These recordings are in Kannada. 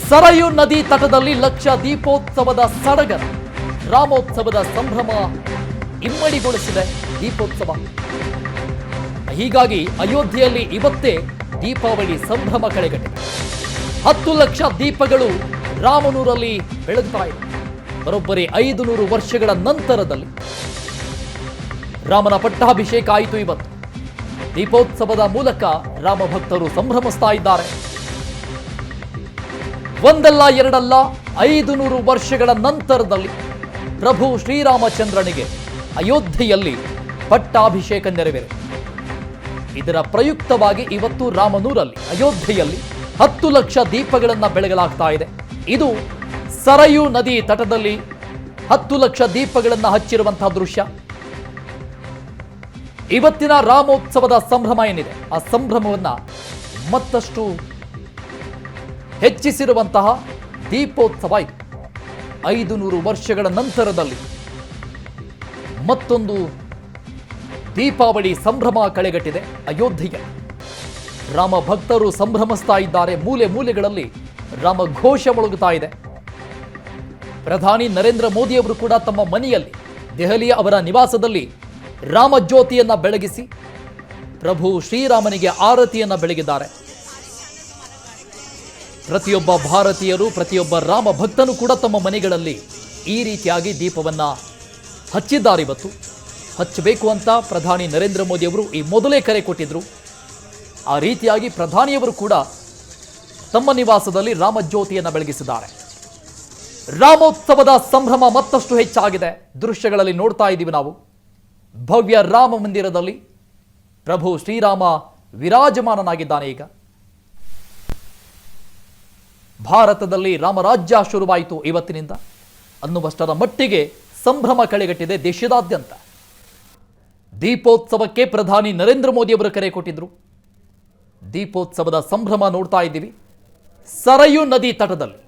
ಸರಯೂ ನದಿ ತಟದಲ್ಲಿ ಲಕ್ಷ ದೀಪೋತ್ಸವದ ಸಡಗರ. ರಾಮೋತ್ಸವದ ಸಂಭ್ರಮ ಇಮ್ಮಡಿಗೊಳಿಸಿದೆ ದೀಪೋತ್ಸವ. ಹೀಗಾಗಿ ಅಯೋಧ್ಯೆಯಲ್ಲಿ ಇವತ್ತೇ ದೀಪಾವಳಿ ಸಂಭ್ರಮ ಕಳೆಗಟ್ಟಿದೆ. 10 ಲಕ್ಷ ದೀಪಗಳು ರಾಮನೂರಲ್ಲಿ ಬೆಳಗ್ತಾ ಇದೆ. ಬರೋಬ್ಬರಿ 500 ವರ್ಷಗಳ ನಂತರದಲ್ಲಿ ರಾಮನ ಪಟ್ಟಾಭಿಷೇಕ ಆಯಿತು. ಇವತ್ತು ದೀಪೋತ್ಸವದ ಮೂಲಕ ರಾಮ ಭಕ್ತರು ಸಂಭ್ರಮಿಸ್ತಾ ಇದ್ದಾರೆ. ಒಂದಲ್ಲ ಎರಡಲ್ಲ 500 ವರ್ಷಗಳ ನಂತರದಲ್ಲಿ ಪ್ರಭು ಶ್ರೀರಾಮಚಂದ್ರನಿಗೆ ಅಯೋಧ್ಯೆಯಲ್ಲಿ ಪಟ್ಟಾಭಿಷೇಕ ನೆರವೇರಿದೆ. ಇದರ ಪ್ರಯುಕ್ತವಾಗಿ ಇವತ್ತು ರಾಮನೂರಲ್ಲಿ ಅಯೋಧ್ಯೆಯಲ್ಲಿ 10 ಲಕ್ಷ ದೀಪಗಳನ್ನು ಬೆಳಗಲಾಗ್ತಾ ಇದೆ. ಇದು ಸರಯೂ ನದಿ ತಟದಲ್ಲಿ 10 ಲಕ್ಷ ದೀಪಗಳನ್ನು ಹಚ್ಚಿರುವಂತಹ ದೃಶ್ಯ. ಇವತ್ತಿನ ರಾಮೋತ್ಸವದ ಸಂಭ್ರಮ ಏನಿದೆ, ಆ ಸಂಭ್ರಮವನ್ನ ಮತ್ತಷ್ಟು ಹೆಚ್ಚಿಸಿರುವಂತಹ ದೀಪೋತ್ಸವ ಇದು. 500 ವರ್ಷಗಳ ನಂತರದಲ್ಲಿ ಮತ್ತೊಂದು ದೀಪಾವಳಿ ಸಂಭ್ರಮ ಕಳೆಗಟ್ಟಿದೆ ಅಯೋಧ್ಯೆಗೆ. ರಾಮ ಭಕ್ತರು ಸಂಭ್ರಮಿಸ್ತಾ ಇದ್ದಾರೆ. ಮೂಲೆ ಮೂಲೆಗಳಲ್ಲಿ ರಾಮ ಘೋಷ ಮೊಳಗುತ್ತಾ ಇದೆ. ಪ್ರಧಾನಿ ನರೇಂದ್ರ ಮೋದಿ ಅವರು ಕೂಡ ತಮ್ಮ ಮನೆಯಲ್ಲಿ ದೆಹಲಿಯ ಅವರ ನಿವಾಸದಲ್ಲಿ ರಾಮಜ್ಯೋತಿಯನ್ನ ಬೆಳಗಿಸಿ ಪ್ರಭು ಶ್ರೀರಾಮನಿಗೆ ಆರತಿಯನ್ನ ಬೆಳಗಿದ್ದಾರೆ. ಪ್ರತಿಯೊಬ್ಬ ಭಾರತೀಯರು, ಪ್ರತಿಯೊಬ್ಬ ರಾಮ ಭಕ್ತನು ಕೂಡ ತಮ್ಮ ಮನೆಗಳಲ್ಲಿ ಈ ರೀತಿಯಾಗಿ ದೀಪವನ್ನ ಹಚ್ಚಿದ್ದಾರೆ. ಇವತ್ತು ಹಚ್ಚಬೇಕು ಅಂತ ಪ್ರಧಾನಿ ನರೇಂದ್ರ ಮೋದಿ ಅವರು ಈ ಮೊದಲೇ ಕರೆ ಕೊಟ್ಟಿದ್ರು. ಆ ರೀತಿಯಾಗಿ ಪ್ರಧಾನಿಯವರು ಕೂಡ ತಮ್ಮ ನಿವಾಸದಲ್ಲಿ ರಾಮಜ್ಯೋತಿಯನ್ನು ಬೆಳಗಿಸಿದ್ದಾರೆ. ರಾಮೋತ್ಸವದ ಸಂಭ್ರಮ ಮತ್ತಷ್ಟು ಹೆಚ್ಚಾಗಿದೆ. ದೃಶ್ಯಗಳಲ್ಲಿ ನೋಡ್ತಾ ಇದ್ದೀವಿ ನಾವು. ಭವ್ಯ ರಾಮ ಮಂದಿರದಲ್ಲಿ ಪ್ರಭು ಶ್ರೀರಾಮ ವಿರಾಜಮಾನನಾಗಿದ್ದಾನೆ. ಈಗ ಭಾರತದಲ್ಲಿ ರಾಮರಾಜ್ಯ ಶುರುವಾಯಿತು ಇವತ್ತಿನಿಂದ ಅನ್ನುವಷ್ಟರ ಮಟ್ಟಿಗೆ ಸಂಭ್ರಮ ಕಳೆಗಟ್ಟಿದೆ ದೇಶದಾದ್ಯಂತ. ದೀಪೋತ್ಸವಕ್ಕೆ ಪ್ರಧಾನಿ ನರೇಂದ್ರ ಮೋದಿ ಅವರು ಕರೆ ಕೊಟ್ಟಿದ್ರು. ದೀಪೋತ್ಸವದ ಸಂಭ್ರಮ ನೋಡ್ತಾ ಇದ್ದೀವಿ. ಸರಯೂ ನದಿ ತಟದಲ್ಲಿ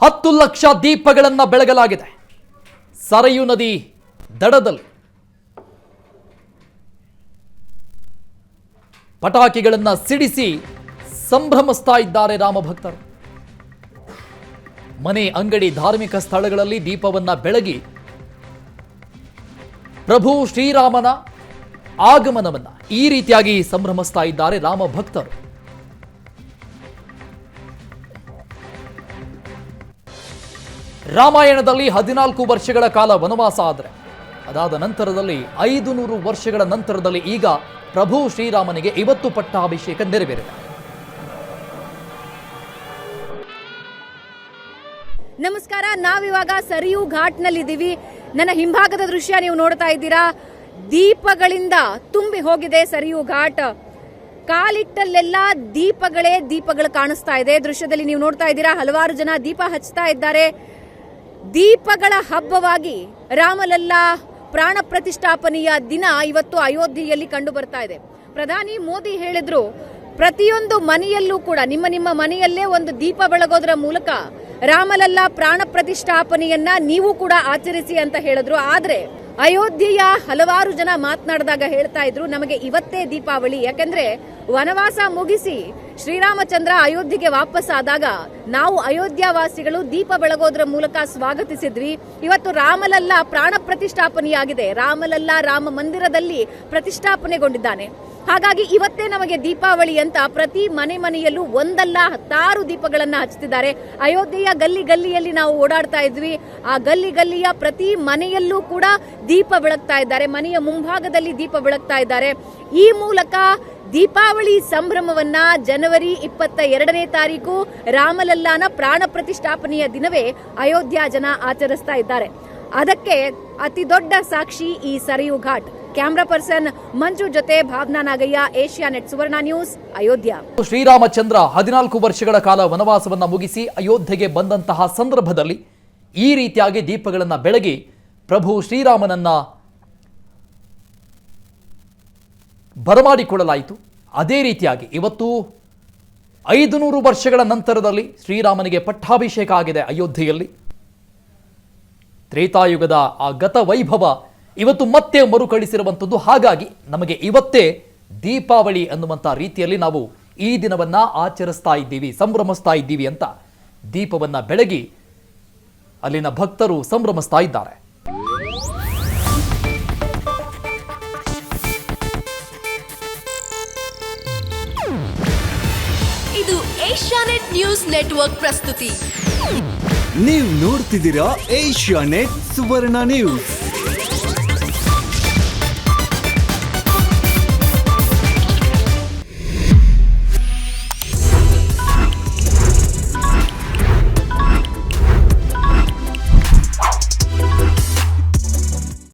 ಹತ್ತು ಲಕ್ಷ ದೀಪಗಳನ್ನು ಬೆಳಗಲಾಗಿದೆ. ಸರಯೂ ನದಿ ದಡದಲ್ಲಿ ಪಟಾಕಿಗಳನ್ನು ಸಿಡಿಸಿ ಸಂಭ್ರಮಿಸ್ತಾ ಇದ್ದಾರೆ ರಾಮ ಭಕ್ತರು. ಮನೆ, ಅಂಗಡಿ, ಧಾರ್ಮಿಕ ಸ್ಥಳಗಳಲ್ಲಿ ದೀಪವನ್ನ ಬೆಳಗಿ ಪ್ರಭು ಶ್ರೀರಾಮನ ಆಗಮನವನ್ನ ಈ ರೀತಿಯಾಗಿ ಸಂಭ್ರಮಿಸ್ತಾ ಇದ್ದಾರೆ ರಾಮ ಭಕ್ತರು. ರಾಮಾಯಣದಲ್ಲಿ 14 ವರ್ಷಗಳ ಕಾಲ ವನವಾಸ ಆದರೆ ಅದಾದ ನಂತರದಲ್ಲಿ 500 ವರ್ಷಗಳ ನಂತರದಲ್ಲಿ ಈಗ ಪ್ರಭು ಶ್ರೀರಾಮನಿಗೆ ಇವತ್ತು ಪಟ್ಟಾಭಿಷೇಕ ನೆರವೇರಿದೆ. ನಮಸ್ಕಾರ, ನಾವಿವಾಗ ಸರಿಯೂ ಘಾಟ್ನಲ್ಲಿದ್ದೀವಿ. ನನ್ನ ಹಿಂಭಾಗದ ದೃಶ್ಯ ನೀವು ನೋಡ್ತಾ ಇದ್ದೀರಾ. ದೀಪಗಳಿಂದ ತುಂಬಿ ಹೋಗಿದೆ ಸರಿಯೂ ಘಾಟ್. ಕಾಲಿಟ್ಟಲ್ಲೆಲ್ಲ ದೀಪಗಳು ಕಾಣಿಸ್ತಾ ಇದೆ. ದೃಶ್ಯದಲ್ಲಿ ನೀವು ನೋಡ್ತಾ ಇದ್ದೀರಾ, ಹಲವಾರು ಜನ ದೀಪ ಹಚ್ತಾ ಇದ್ದಾರೆ. ದೀಪಗಳ ಹಬ್ಬವಾಗಿ ರಾಮಲಲ್ಲಾ ಪ್ರಾಣ ಪ್ರತಿಷ್ಠಾಪನೆಯ ದಿನ ಇವತ್ತು ಅಯೋಧ್ಯೆಯಲ್ಲಿ ಕಂಡು ಬರ್ತಾ ಇದೆ. ಪ್ರಧಾನಿ ಮೋದಿ ಹೇಳಿದ್ರು, ಪ್ರತಿಯೊಂದು ಮನೆಯಲ್ಲೂ ಕೂಡ ನಿಮ್ಮ ಮನೆಯಲ್ಲೇ ಒಂದು ದೀಪ ಬೆಳಗೋದ್ರ ಮೂಲಕ ರಾಮಲಲ್ಲಾ ಪ್ರಾಣ ಪ್ರತಿಷ್ಠಾಪನೆಯನ್ನ ನೀವು ಕೂಡ ಆಚರಿಸಿ ಅಂತ ಹೇಳಿದ್ರು. ಆದ್ರೆ ಅಯೋಧ್ಯೆಯ ಹಲವಾರು ಜನ ಮಾತನಾಡಿದಾಗ ಹೇಳ್ತಾ ಇದ್ರು, ನಮಗೆ ಇವತ್ತೇ ದೀಪಾವಳಿ. ಯಾಕಂದ್ರೆ ವನವಾಸ ಮುಗಿಸಿ ಶ್ರೀರಾಮಚಂದ್ರ ಅಯೋಧ್ಯೆಗೆ ವಾಪಸ್ ಆದಾಗ ನಾವು ಅಯೋಧ್ಯಾವಾಸಿಗಳು ದೀಪ ಬೆಳಗೋದ್ರ ಮೂಲಕ ಸ್ವಾಗತಿಸಿದ್ವಿ. ಇವತ್ತು ರಾಮಲಲ್ಲಾ ಪ್ರಾಣ ಪ್ರತಿಷ್ಠಾಪನೆಯಾಗಿದೆ. ರಾಮಲಲ್ಲಾ ರಾಮ ಮಂದಿರದಲ್ಲಿ ಪ್ರತಿಷ್ಠಾಪನೆಗೊಂಡಿದ್ದಾನೆ. ಹಾಗಾಗಿ ಇವತ್ತೇ ನಮಗೆ ದೀಪಾವಳಿ ಅಂತ ಪ್ರತಿ ಮನೆಯಲ್ಲೂ ಒಂದಲ್ಲ 10 ದೀಪಗಳನ್ನ ಹಚ್ಚುತ್ತಿದ್ದಾರೆ. ಅಯೋಧ್ಯೆಯ ಗಲ್ಲಿಯಲ್ಲಿ ನಾವು ಓಡಾಡ್ತಾ ಇದ್ವಿ. ಆ ಗಲ್ಲಿಯ ಪ್ರತಿ ಮನೆಯಲ್ಲೂ ಕೂಡ ದೀಪ ಬೆಳಗ್ತಾ ಇದ್ದಾರೆ. ಮನೆಯ ಮುಂಭಾಗದಲ್ಲಿ ದೀಪ ಬೆಳಗ್ತಾ ಇದ್ದಾರೆ. ಈ ಮೂಲಕ ದೀಪಾವಳಿ ಸಂಭ್ರಮವನ್ನ ಜನವರಿ 22ನೇ ತಾರೀಕು ರಾಮಲಲ್ಲಾನ ಪ್ರಾಣ ಪ್ರತಿಷ್ಠಾಪನೆಯ ದಿನವೇ ಅಯೋಧ್ಯ ಜನ ಆಚರಿಸ್ತಾ ಇದ್ದಾರೆ. ಅದಕ್ಕೆ ಅತಿ ದೊಡ್ಡ ಸಾಕ್ಷಿ ಈ ಸರಿಯೂ ಘಾಟ್. ಕ್ಯಾಮ್ರಾ ಪರ್ಸನ್ ಮಂಜು ಜೊತೆ ಭಾವನಾ ನಾಗಯ್ಯ, ಏಷ್ಯಾನೆಟ್ ಸುವರ್ಣ ನ್ಯೂಸ್, ಅಯೋಧ್ಯ. ಶ್ರೀರಾಮಚಂದ್ರ 14 ವರ್ಷಗಳ ಕಾಲ ವನವಾಸವನ್ನ ಮುಗಿಸಿ ಅಯೋಧ್ಯೆಗೆ ಬಂದಂತಹ ಸಂದರ್ಭದಲ್ಲಿ ಈ ರೀತಿಯಾಗಿ ದೀಪಗಳನ್ನು ಬೆಳಗಿ ಪ್ರಭು ಶ್ರೀರಾಮನನ್ನ ಬರಮಾಡಿಕೊಳ್ಳಲಾಯಿತು. ಅದೇ ರೀತಿಯಾಗಿ ಇವತ್ತು 500 ವರ್ಷಗಳ ನಂತರದಲ್ಲಿ ಶ್ರೀರಾಮನಿಗೆ ಪಟ್ಟಾಭಿಷೇಕ ಆಗಿದೆ ಅಯೋಧ್ಯೆಯಲ್ಲಿ. ತ್ರೇತಾಯುಗದ ಆ ಗತ ವೈಭವ ಇವತ್ತು ಮತ್ತೆ ಮರುಕಳಿಸಿರುವಂಥದ್ದು. ಹಾಗಾಗಿ ನಮಗೆ ಇವತ್ತೇ ದೀಪಾವಳಿ ಅನ್ನುವಂಥ ರೀತಿಯಲ್ಲಿ ನಾವು ಈ ದಿನವನ್ನ ಆಚರಿಸ್ತಾ ಇದ್ದೀವಿ, ಸಂಭ್ರಮಿಸ್ತಾ ಇದ್ದೀವಿ ಅಂತ ದೀಪವನ್ನ ಬೆಳಗಿ ಅಲ್ಲಿನ ಭಕ್ತರು ಸಂಭ್ರಮಿಸ್ತಾ ಇದ್ದಾರೆ. ಇದು ಏಷ್ಯಾನೆಟ್ ನ್ಯೂಸ್ ನೆಟ್ವರ್ಕ್ ಪ್ರಸ್ತುತಿ. ನೀವು ನೋಡ್ತಿದ್ದೀರಾ ಏಷ್ಯಾನೆಟ್ ಸುವರ್ಣ ನ್ಯೂಸ್.